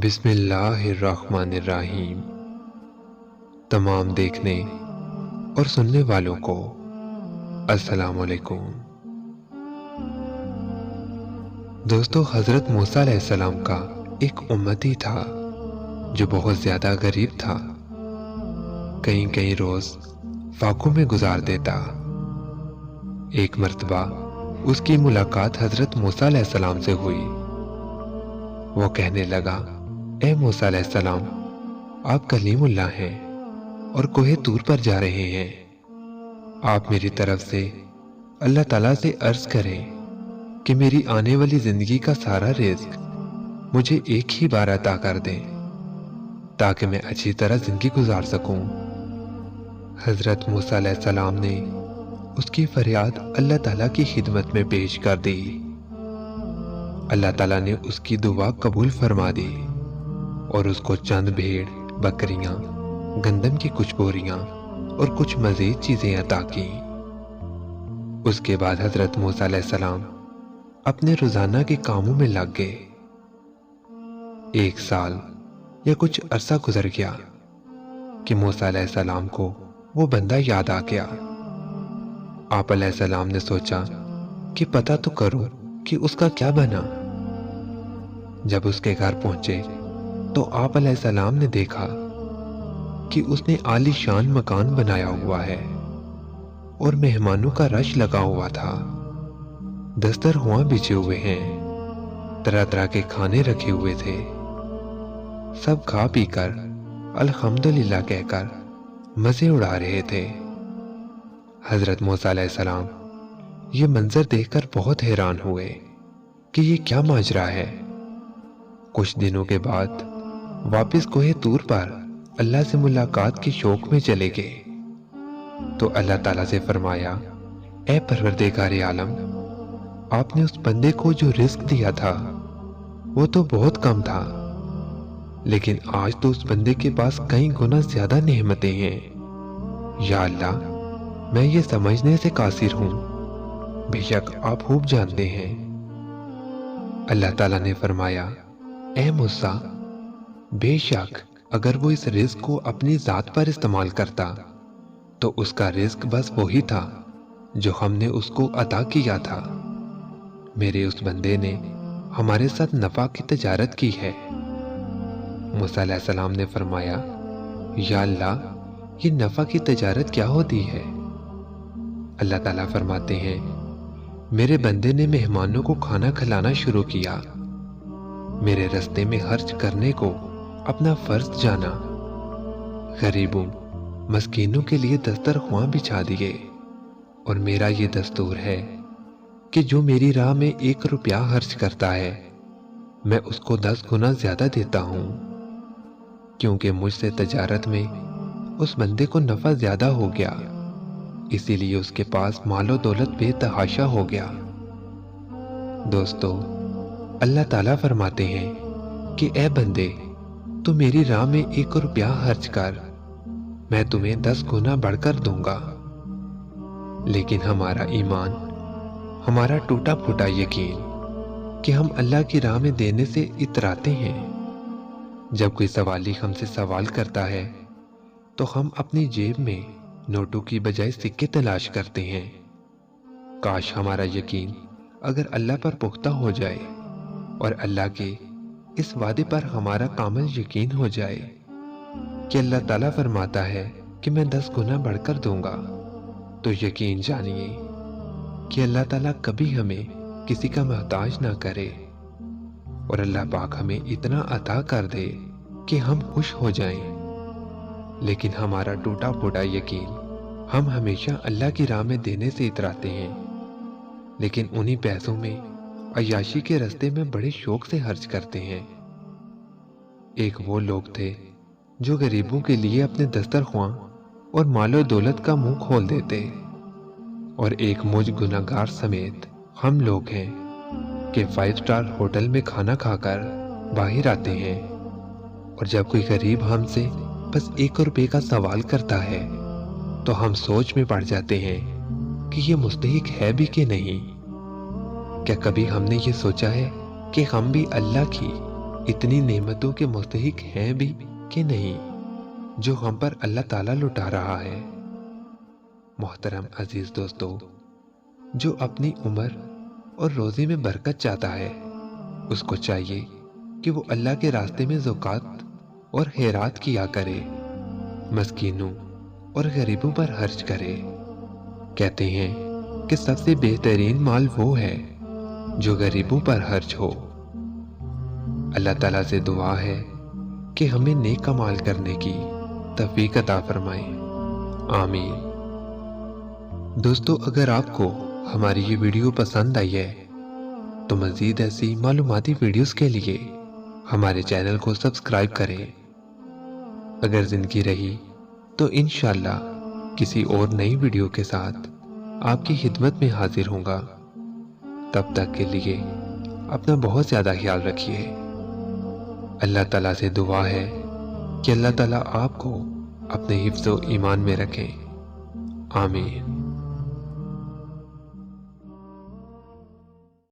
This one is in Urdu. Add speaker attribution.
Speaker 1: بسم اللہ الرحمن الرحیم۔ تمام دیکھنے اور سننے والوں کو السلام علیکم۔ دوستو، حضرت موسیٰ علیہ السلام کا ایک امتی تھا جو بہت زیادہ غریب تھا، کئی روز فاقوں میں گزار دیتا۔ ایک مرتبہ اس کی ملاقات حضرت موسیٰ علیہ السلام سے ہوئی۔ وہ کہنے لگا، اے موسیٰ علیہ السلام، آپ کلیم اللہ ہیں اور کوہ طور پر جا رہے ہیں۔ آپ میری طرف سے اللہ تعالیٰ سے عرض کریں کہ میری آنے والی زندگی کا سارا رزق مجھے ایک ہی بار عطا کر دیں تاکہ میں اچھی طرح زندگی گزار سکوں۔ حضرت موسیٰ علیہ السلام نے اس کی فریاد اللہ تعالیٰ کی خدمت میں پیش کر دی۔ اللہ تعالیٰ نے اس کی دعا قبول فرما دی اور اس کو چند بھیڑ، بکریاں، گندم کی کچھ بوریاں اور کچھ مزید چیزیں عطا کی۔ اس کے بعد حضرت موسیٰ علیہ السلام اپنے روزانہ کے کاموں میں لگ گئے۔ 1 سال یا کچھ عرصہ گزر گیا کہ موسیٰ علیہ السلام کو وہ بندہ یاد آ گیا۔ آپ علیہ السلام نے سوچا کہ پتہ تو کروں کہ اس کا کیا بنا۔ جب اس کے گھر پہنچے تو آپ علیہ السلام نے دیکھا کہ اس نے عالی شان مکان بنایا ہوا ہے اور مہمانوں کا رش لگا ہوا تھا۔ دسترخواں بچھے ہوئے ہیں، طرح طرح کے کھانے رکھے ہوئے تھے۔ سب کھا پی کر الحمدللہ کہہ کر مزے اڑا رہے تھے۔ حضرت موسیٰ علیہ السلام یہ منظر دیکھ کر بہت حیران ہوئے کہ یہ کیا ماجرا ہے۔ کچھ دنوں کے بعد واپس کوہ طور پر اللہ سے ملاقات کے شوق میں چلے گئے تو اللہ تعالیٰ سے فرمایا، اے پروردگار عالم، آپ نے اس بندے کو جو رزق دیا تھا وہ تو بہت کم تھا، لیکن آج تو اس بندے کے پاس کئی گنا زیادہ نعمتیں ہیں۔ یا اللہ، میں یہ سمجھنے سے قاصر ہوں، بے شک آپ خوب جانتے ہیں۔ اللہ تعالیٰ نے فرمایا، اے موسیٰ، بے شک اگر وہ اس رزق کو اپنی ذات پر استعمال کرتا تو اس کا رزق بس وہی تھا جو ہم نے اس کو عطا کیا تھا۔ میرے اس بندے نے ہمارے ساتھ نفع کی تجارت کی ہے۔ موسیٰ علیہ السلام نے فرمایا، یا اللہ، یہ نفع کی تجارت کیا ہوتی ہے؟ اللہ تعالیٰ فرماتے ہیں، میرے بندے نے مہمانوں کو کھانا کھلانا شروع کیا، میرے رستے میں خرچ کرنے کو اپنا فرض جانا، غریبوں، مسکینوں کے لیے دسترخواں بچھا دیے، اور میرا یہ دستور ہے کہ جو میری راہ میں 1 روپیہ خرچ کرتا ہے میں اس کو 10 گنا زیادہ دیتا ہوں، کیونکہ مجھ سے تجارت میں اس بندے کو نفع زیادہ ہو گیا، اسی لیے اس کے پاس مال و دولت بے تحاشا ہو گیا۔ دوستو، اللہ تعالیٰ فرماتے ہیں کہ اے بندے، تو میری راہ میں 1 روپیہ خرچ کر، میں تمہیں 10 گنا بڑھ کر دوں گا۔ لیکن ہمارا ایمان، ہمارا ٹوٹا پھوٹا یقین کہ ہم اللہ کی راہ میں دینے سے اتراتے ہیں۔ جب کوئی سوالی ہم سے سوال کرتا ہے تو ہم اپنی جیب میں نوٹوں کی بجائے سکے تلاش کرتے ہیں۔ کاش ہمارا یقین اگر اللہ پر پختہ ہو جائے اور اللہ کے اس وعدے پر ہمارا کامل یقین ہو جائے کہ اللہ تعالیٰ فرماتا ہے کہ میں 10 گنا بڑھ کر دوں گا، تو یقین جانیے کہ اللہ تعالیٰ کبھی ہمیں کسی کا محتاج نہ کرے، اور اللہ پاک ہمیں اتنا عطا کر دے کہ ہم خوش ہو جائیں۔ لیکن ہمارا ٹوٹا پھوٹا یقین، ہم ہمیشہ اللہ کی راہ میں دینے سے اتراتے ہیں، لیکن انہی پیسوں میں عیاشی کے راستے میں بڑے شوق سے خرچ کرتے ہیں۔ ایک وہ لوگ تھے جو غریبوں کے لیے اپنے دسترخواں اور مال و دولت کا منہ کھول دیتے، اور ایک مجھ گناہگار سمیت ہم لوگ ہیں کہ 5 اسٹار ہوٹل میں کھانا کھا کر باہر آتے ہیں، اور جب کوئی غریب ہم سے بس 1 روپے کا سوال کرتا ہے تو ہم سوچ میں پڑ جاتے ہیں کہ یہ مستحق ہے بھی کہ نہیں۔ کیا کبھی ہم نے یہ سوچا ہے کہ ہم بھی اللہ کی اتنی نعمتوں کے مستحق ہیں بھی کہ نہیں جو ہم پر اللہ تعالیٰ لٹا رہا ہے۔ محترم عزیز دوستو، جو اپنی عمر اور روزی میں برکت چاہتا ہے اس کو چاہیے کہ وہ اللہ کے راستے میں زکوٰۃ اور خیرات کیا کرے، مسکینوں اور غریبوں پر خرچ کرے۔ کہتے ہیں کہ سب سے بہترین مال وہ ہے جو غریبوں پر خرچ ہو۔ اللہ تعالیٰ سے دعا ہے کہ ہمیں نیک اعمال کرنے کی توفیق عطا فرمائے، آمین۔ دوستو، اگر آپ کو ہماری یہ ویڈیو پسند آئی ہے تو مزید ایسی معلوماتی ویڈیوز کے لیے ہمارے چینل کو سبسکرائب کریں۔ اگر زندگی رہی تو انشاءاللہ کسی اور نئی ویڈیو کے ساتھ آپ کی خدمت میں حاضر ہوں گا۔ تب تک کے لیے اپنا بہت زیادہ خیال رکھیے۔ اللہ تعالیٰ سے دعا ہے کہ اللہ تعالیٰ آپ کو اپنے حفظ و ایمان میں رکھیں، آمین۔